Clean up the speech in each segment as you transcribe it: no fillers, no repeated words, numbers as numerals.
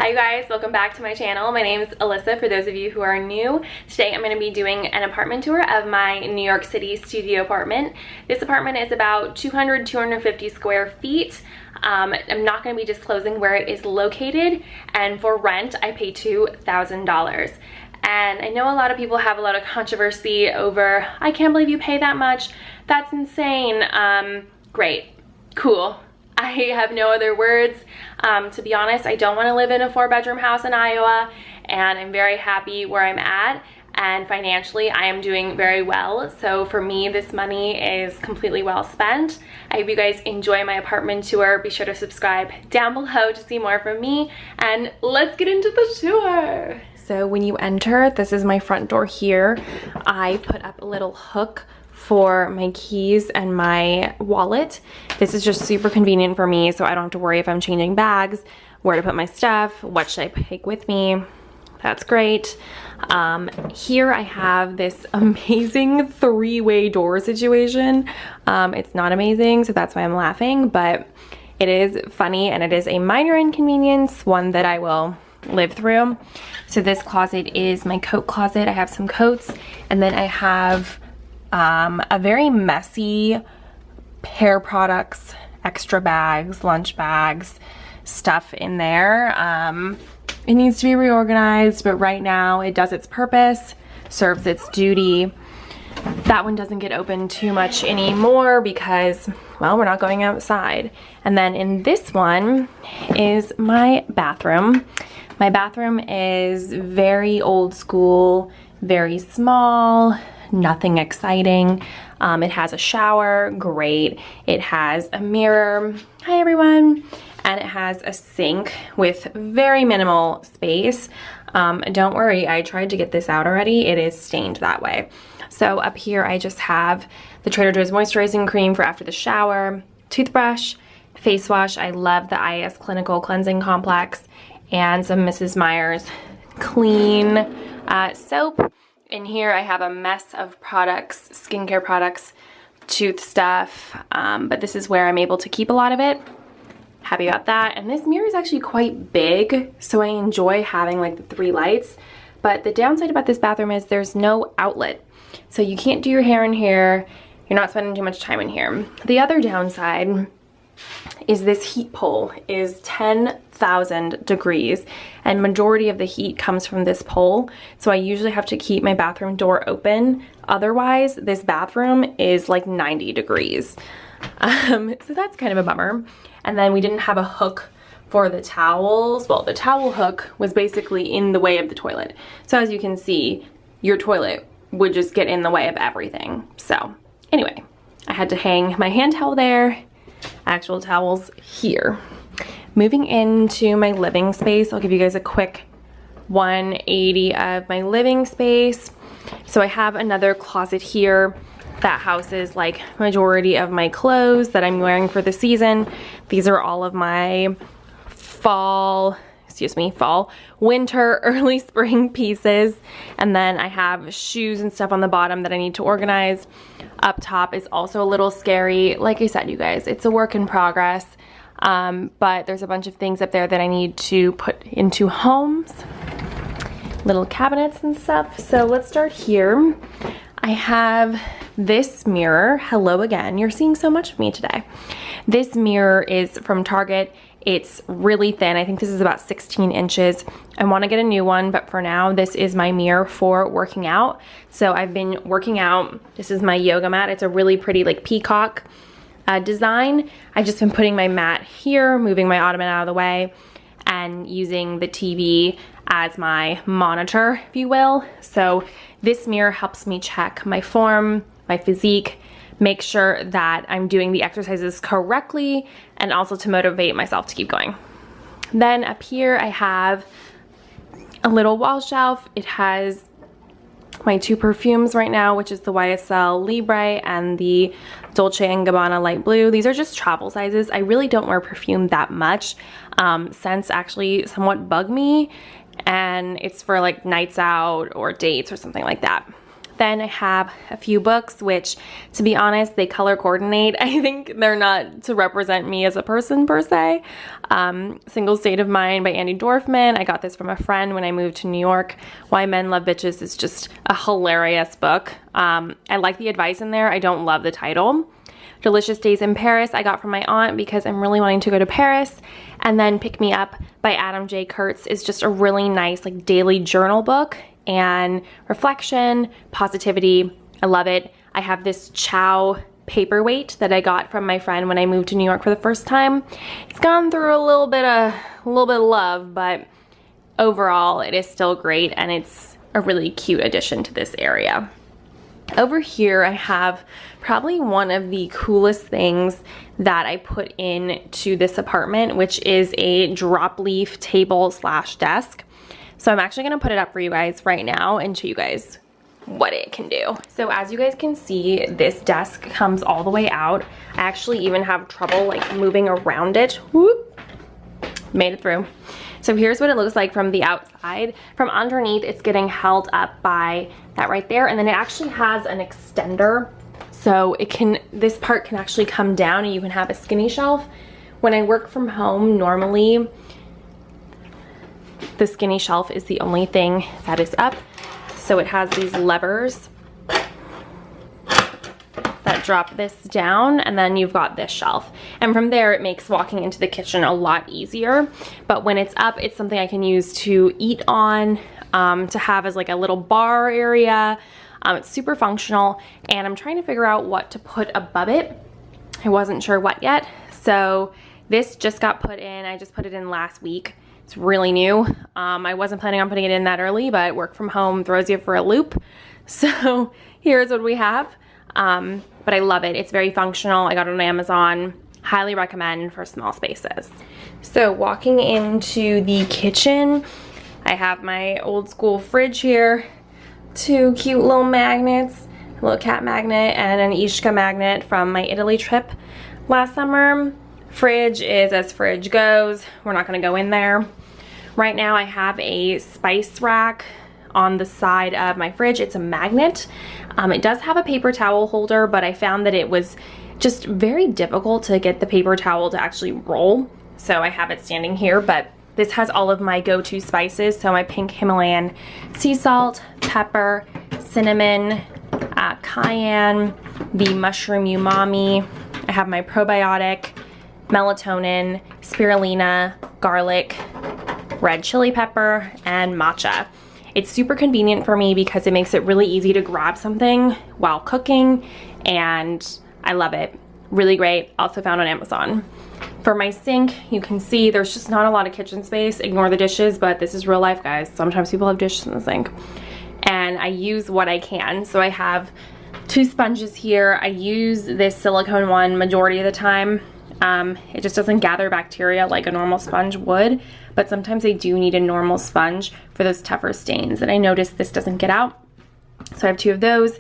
Hi guys, welcome back to my channel. My name is Alyssa for those of you who are new. Today I'm going to be doing an apartment tour of my New York City studio apartment. This apartment is about 250 square feet. I'm not going to be disclosing where it is located, and for rent I pay $2,000. And I know a lot of people have a lot of controversy over, I can't believe you pay that much, that's insane. Great, cool. I have no other words. To be honest, I don't want to live in a 4-bedroom house in Iowa, and I'm very happy where I'm at, and financially I am doing very well. So for me, this money is completely well spent. I hope you guys enjoy my apartment tour. Be sure to subscribe down below to see more from me, and let's get into the tour. So when you enter, this is my front door here. I put up a little hook for my keys and my wallet. This is just super convenient for me, so I don't have to worry if I'm changing bags, where to put my stuff, what should I take with me. That's great. Here I have this amazing 3-way door situation. It's not amazing, so that's why I'm laughing, but it is funny and it is a minor inconvenience, one that I will live through. So this closet is my coat closet. I have some coats, and then I have a very messy hair products, extra bags, lunch bags, stuff in there. It needs to be reorganized, but right now it does its purpose, serves its duty. That one doesn't get opened too much anymore because, well, we're not going outside. And then in this one is my bathroom. My bathroom is very old school, very small, nothing exciting. It has a shower, great. It has a mirror, hi everyone, and it has a sink with very minimal space. Don't worry, I tried to get this out already. It is stained that way. So up here I just have the Trader Joe's moisturizing cream for after the shower, toothbrush, face wash. I love the IS Clinical Cleansing Complex, and some Mrs. Meyer's clean soap. In here I have a mess of products, skincare products, tooth stuff, but this is where I'm able to keep a lot of it. Happy about that. And this mirror is actually quite big, so I enjoy having like the 3 lights. But the downside about this bathroom is there's no outlet. So you can't do your hair in here. You're not spending too much time in here. The other downside is this heat pole is 10,000 degrees, and majority of the heat comes from this pole, so I usually have to keep my bathroom door open. Otherwise, this bathroom is like 90 degrees. So that's kind of a bummer. And then we didn't have a hook for the towels. Well, the towel hook was basically in the way of the toilet. So as you can see, your toilet would just get in the way of everything. So anyway, I had to hang my hand towel there, actual towels here. Moving into my living space, I'll give you guys a quick 180 of my living space. So I have another closet here that houses like majority of my clothes that I'm wearing for the season. These are all of my fall, winter, early spring pieces. And then I have shoes and stuff on the bottom that I need to organize. Up top is also a little scary. Like I said, you guys, it's a work in progress. But there's a bunch of things up there that I need to put into homes. Little cabinets and stuff. So let's start here. I have this mirror. Hello again. You're seeing so much of me today. This mirror is from Target. It's really thin. I think this is about 16 inches. I want to get a new one, but for now, this is my mirror for working out. So I've been working out. This is my yoga mat. It's a really pretty like peacock design. I've just been putting my mat here, moving my ottoman out of the way, and using the TV as my monitor, if you will. So this mirror helps me check my form, my physique, make sure that I'm doing the exercises correctly, and also to motivate myself to keep going. Then up here I have a little wall shelf. It has my 2 perfumes right now, which is the YSL Libre and the Dolce & Gabbana Light Blue. These are just travel sizes. I really don't wear perfume that much. Scents actually somewhat bug me, and it's for like nights out or dates or something like that. Then I have a few books, which, to be honest, they color coordinate. I think they're not to represent me as a person per se. Single State of Mind by Andy Dorfman. I got this from a friend when I moved to New York. Why Men Love Bitches is just a hilarious book. I like the advice in there. I don't love the title. Delicious Days in Paris I got from my aunt because I'm really wanting to go to Paris. And then Pick Me Up by Adam J. Kurtz is just a really nice like daily journal book and reflection, positivity. I love it. I have this Chow paperweight that I got from my friend when I moved to New York for the first time. It's gone through a little bit of love, but overall it is still great and it's a really cute addition to this area. Over here I have probably one of the coolest things that I put into this apartment, which is a drop leaf table slash desk. So I'm actually gonna put it up for you guys right now and show you guys what it can do. So as you guys can see, this desk comes all the way out. I actually even have trouble like moving around it. Whoop. Made it through. So here's what it looks like from the outside. From underneath, it's getting held up by that right there. And then it actually has an extender. So this part can actually come down and you can have a skinny shelf. When I work from home, normally the skinny shelf is the only thing that is up. So it has these levers that drop this down, and then you've got this shelf. And from there, it makes walking into the kitchen a lot easier. But when it's up, it's something I can use to eat on, to have as like a little bar area. It's super functional, and I'm trying to figure out what to put above it. I wasn't sure what yet. So this just got put in. I just put it in last week. It's really new. I wasn't planning on putting it in that early, but work from home throws you for a loop. So here's what we have. But I love it. It's very functional. I got it on Amazon. Highly recommend for small spaces. So walking into the kitchen, I have my old school fridge here. Two cute little magnets, a little cat magnet and an Ishka magnet from my Italy trip last summer. Fridge is as fridge goes. We're not gonna go in there. Right now I have a spice rack on the side of my fridge. It's a magnet. It does have a paper towel holder, but I found that it was just very difficult to get the paper towel to actually roll. So I have it standing here, but this has all of my go-to spices. So my pink Himalayan sea salt, pepper, cinnamon, cayenne, the mushroom umami. I have my probiotic, melatonin, spirulina, garlic, red chili pepper, and matcha. It's super convenient for me because it makes it really easy to grab something while cooking, and I love it. Really great. Also found on Amazon. For my sink, you can see there's just not a lot of kitchen space. Ignore the dishes, but this is real life, guys. Sometimes people have dishes in the sink. And I use what I can. So I have two sponges here. I use this silicone one majority of the time. It just doesn't gather bacteria like a normal sponge would, but sometimes they do need a normal sponge for those tougher stains. And I noticed this doesn't get out. So I have two of those.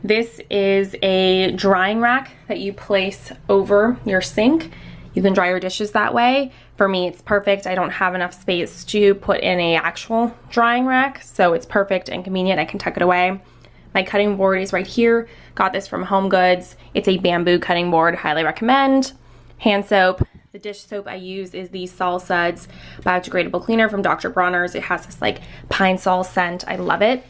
This is a drying rack that you place over your sink. You can dry your dishes that way. For me, it's perfect. I don't have enough space to put in a actual drying rack, so it's perfect and convenient. I can tuck it away. My cutting board is right here. Got this from Home Goods. It's a bamboo cutting board. Highly recommend. Hand soap. The dish soap I use is the Sol Suds biodegradable cleaner from Dr. Bronner's. It has this like pine sol scent. I love it.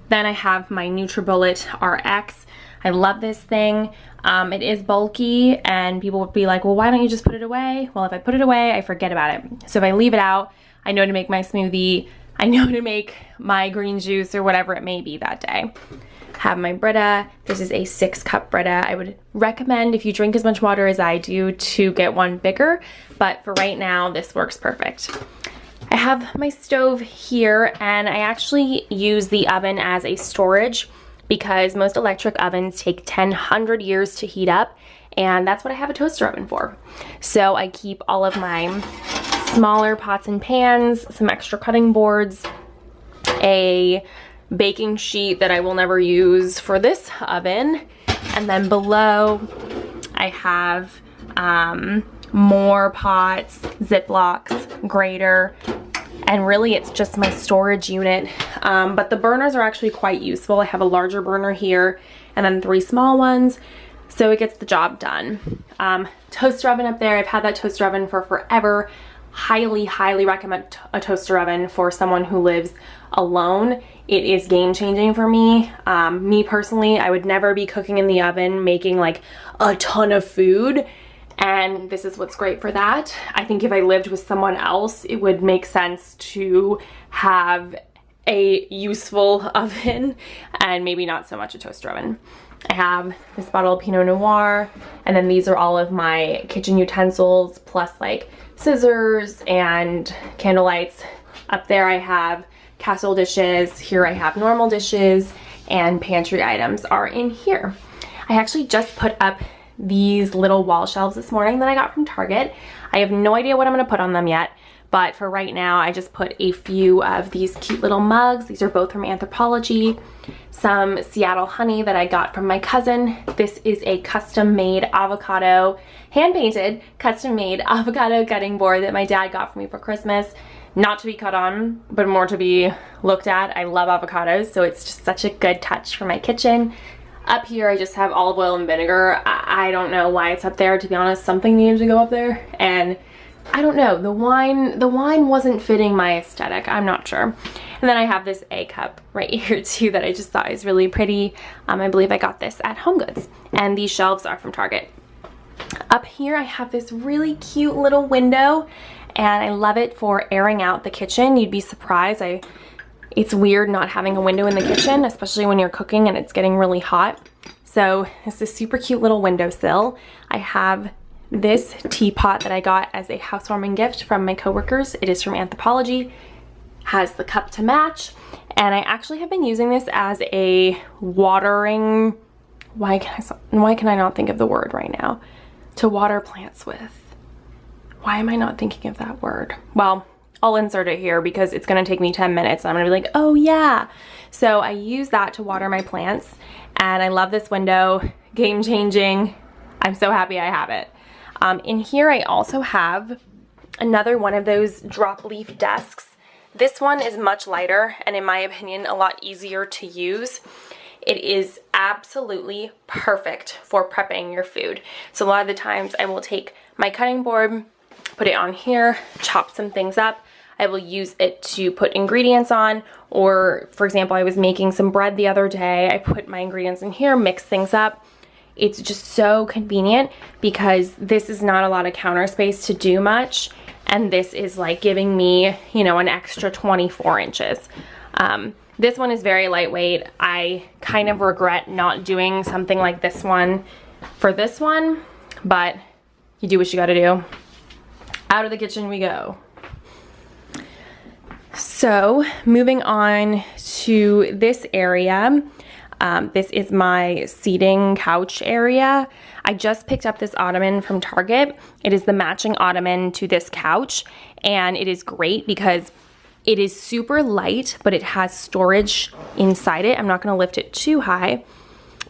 Then I have my Nutribullet RX. I love this thing. It is bulky, and people would be like, well, why don't you just put it away? Well, if I put it away, I forget about it. So if I leave it out, I know to make my smoothie, I know to make my green juice or whatever it may be that day. Have my Brita. This is a 6-cup Brita. I would recommend, if you drink as much water as I do, to get one bigger, but for right now, this works perfect. I have my stove here, and I actually use the oven as a storage because most electric ovens take 100 years to heat up, and that's what I have a toaster oven for. So I keep all of my smaller pots and pans, some extra cutting boards, a baking sheet that I will never use for this oven, and then below I have more pots, Ziplocs, grater, and really it's just my storage unit. But the burners are actually quite useful. I have a larger burner here and then 3 small ones, so it gets the job done. Toaster oven up there. I've had that toaster oven for forever. Highly recommend a toaster oven for someone who lives alone. It is game changing for me. Me personally, I would never be cooking in the oven making like a ton of food, and this is what's great for that. I think if I lived with someone else, it would make sense to have a useful oven and maybe not so much a toaster oven. I have this bottle of Pinot Noir, and then these are all of my kitchen utensils plus like scissors and candle lights. Up there I have casserole dishes. Here I have normal dishes, and pantry items are in here. I actually just put up these little wall shelves this morning that I got from Target. I have no idea what I'm gonna put on them yet, but for right now I just put a few of these cute little mugs. These are both from Anthropologie. Some Seattle honey that I got from my cousin. This is a custom-made avocado, hand-painted, custom-made avocado cutting board that my dad got for me for Christmas. Not to be cut on, but more to be looked at. I love avocados, so it's just such a good touch for my kitchen. Up here, I just have olive oil and vinegar. I don't know why it's up there, to be honest. Something needed to go up there, and I don't know. The wine wasn't fitting my aesthetic. I'm not sure. And then I have this egg cup right here too that I just thought is really pretty. I believe I got this at HomeGoods, and these shelves are from Target. Up here, I have this really cute little window, and I love it for airing out the kitchen. You'd be surprised. It's weird not having a window in the kitchen, especially when you're cooking and it's getting really hot. So it's this super cute little windowsill. I have this teapot that I got as a housewarming gift from my coworkers. It is from Anthropologie, has the cup to match, and I actually have been using this as a watering, why can I not think of the word right now, to water plants with. Why am I not thinking of that word? Well, I'll insert it here because it's gonna take me 10 minutes and I'm gonna be like, oh yeah. So I use that to water my plants, and I love this window, game changing. I'm so happy I have it. In here I also have another one of those drop leaf desks. This one is much lighter and in my opinion a lot easier to use. It is absolutely perfect for prepping your food. So a lot of the times I will take my cutting board, put it on here, chop some things up. I will use it to put ingredients on, or for example, I was making some bread the other day. I put my ingredients in here, mix things up. It's just so convenient because this is not a lot of counter space to do much, and this is like giving me, you know, an extra 24 inches. This one is very lightweight. I kind of regret not doing something like this one for this one, but you do what you gotta do. Out of the kitchen we go. So moving on to this area. This is my seating couch area. I just picked up this ottoman from Target. It is the matching ottoman to this couch, and it is great because it is super light, but it has storage inside it. I'm not gonna lift it too high,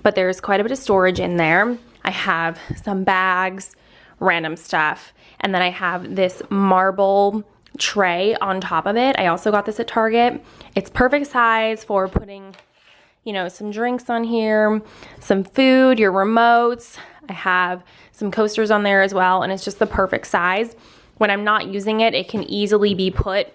but there's quite a bit of storage in there. I have some bags, random stuff, and then I have this marble tray on top of it. I also got this at Target. It's perfect size for putting, you know, some drinks on here, some food, your remotes. I have some coasters on there as well, and it's just the perfect size. When I'm not using it, it can easily be put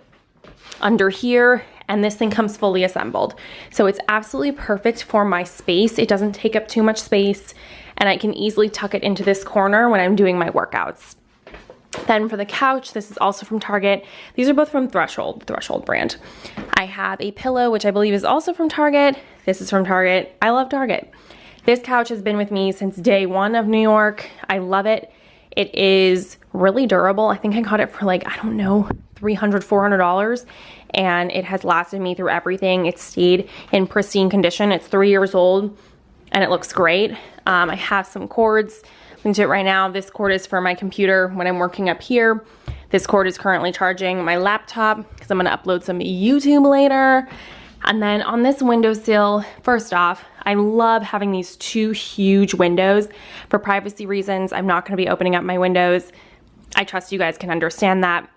under here, and this thing comes fully assembled. So it's absolutely perfect for my space. It doesn't take up too much space, and I can easily tuck it into this corner when I'm doing my workouts. Then for the couch, this is also from Target. These are both from Threshold brand. I have a pillow, which I believe is also from Target. This is from Target. I love Target. This couch has been with me since day one of New York. I love it. It is really durable. I think I got it for like, I don't know, $300, $400, and it has lasted me through everything. It stayed in pristine condition. It's 3 years old and it looks great. I have some cords into it right now. This cord is for my computer when I'm working up here. This cord is currently charging my laptop because I'm gonna upload some YouTube later. And then on this windowsill, first off, I love having these 2 huge windows. For privacy reasons, I'm not gonna be opening up my windows. I trust you guys can understand that.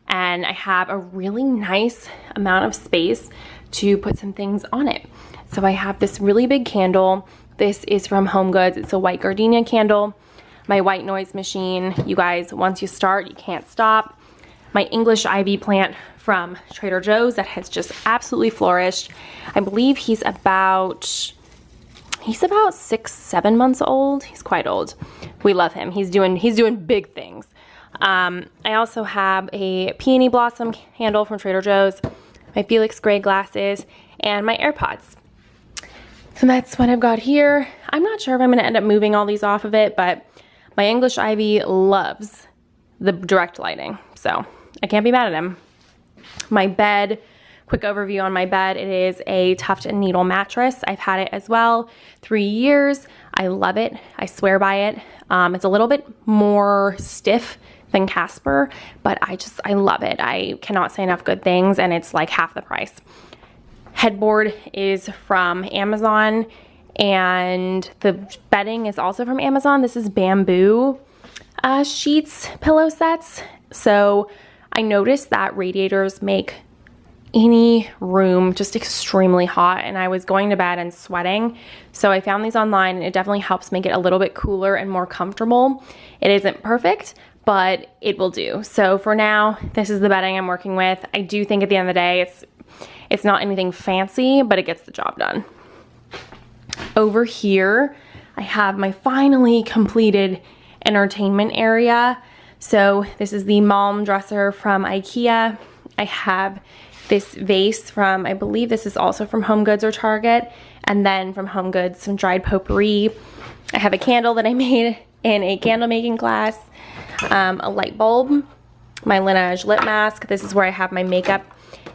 and I have a really nice amount of space to put some things on it. So I have this really big candle. This is from Home Goods. It's a white gardenia candle. My white noise machine. You guys, once you start, you can't stop. My English ivy plant from Trader Joe's that has just absolutely flourished. I believe he's about 6-7 months old. He's quite old. We love him. He's doing big things. I also have a peony blossom candle from Trader Joe's, my Felix Gray glasses, and my AirPods. So that's what I've got here. I'm not sure if I'm gonna end up moving all these off of it, but my English ivy loves the direct lighting, so I can't be mad at him. My bed, quick overview on my bed. It is a Tuft and Needle mattress. I've had it as well, 3 years. I love it. I swear by it. It's a little bit more stiff than Casper, but I love it. I cannot say enough good things, and it's like half the price. Headboard is from Amazon, and the bedding is also from Amazon. This is bamboo sheets, pillow sets. So I noticed that radiators make any room just extremely hot, and I was going to bed and sweating. So I found these online, and it definitely helps make it a little bit cooler and more comfortable. It isn't perfect, but it will do. So for now, this is the bedding I'm working with. I do think at the end of the day, it's not anything fancy, but it gets the job done. Over here, I have my finally completed entertainment area. So this is the Malm dresser from IKEA. I have this vase from, I believe this is also from Home Goods or Target, and then from Home Goods, some dried potpourri. I have a candle that I made in a candle making class, a light bulb, my Laneige lip mask. This is where I have my makeup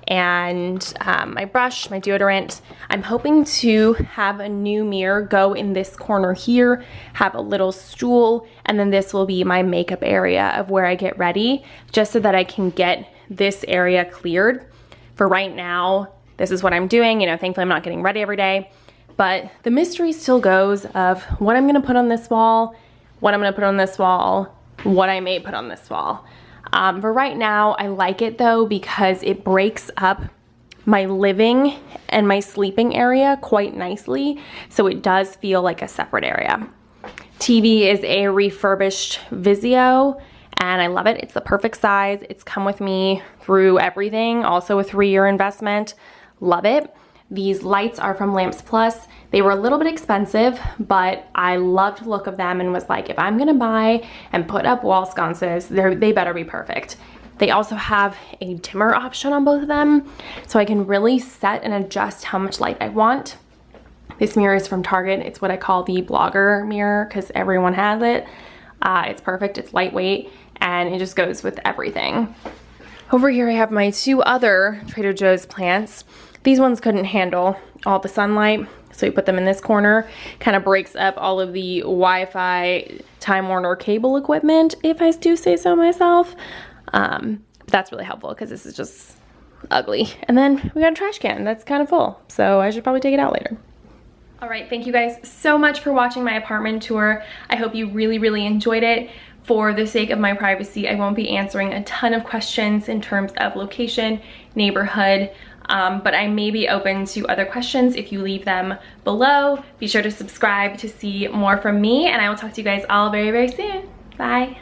and my brush, my deodorant. I'm hoping to have a new mirror go in this corner here, have a little stool, and then this will be my makeup area of where I get ready, just so that I can get this area cleared. For right now, this is what I'm doing. You know, thankfully I'm not getting ready every day, but the mystery still goes of what I'm gonna put on this wall, what I'm gonna put on this wall, what I may put on this wall. For right now, I like it though because it breaks up my living and my sleeping area quite nicely, so it does feel like a separate area. TV is a refurbished Vizio, and I love it. It's the perfect size. It's come with me through everything, also a 3-year investment. Love it. These lights are from Lamps Plus. They were a little bit expensive, but I loved the look of them and was like, if I'm gonna buy and put up wall sconces, they better be perfect. They also have a dimmer option on both of them, so I can really set and adjust how much light I want. This mirror is from Target. It's what I call the blogger mirror because everyone has it. It's perfect, it's lightweight, and it just goes with everything. Over here I have my 2 other Trader Joe's plants. These ones couldn't handle all the sunlight, so we put them in this corner. Kind of breaks up all of the Wi-Fi, Time Warner cable equipment, if I do say so myself. That's really helpful because this is just ugly. And then we got a trash can that's kind of full, so I should probably take it out later. All right, thank you guys so much for watching my apartment tour. I hope you really enjoyed it. For the sake of my privacy, I won't be answering a ton of questions in terms of location, neighborhood, but I may be open to other questions if you leave them below. Be sure to subscribe to see more from me, and I will talk to you guys all very soon. Bye.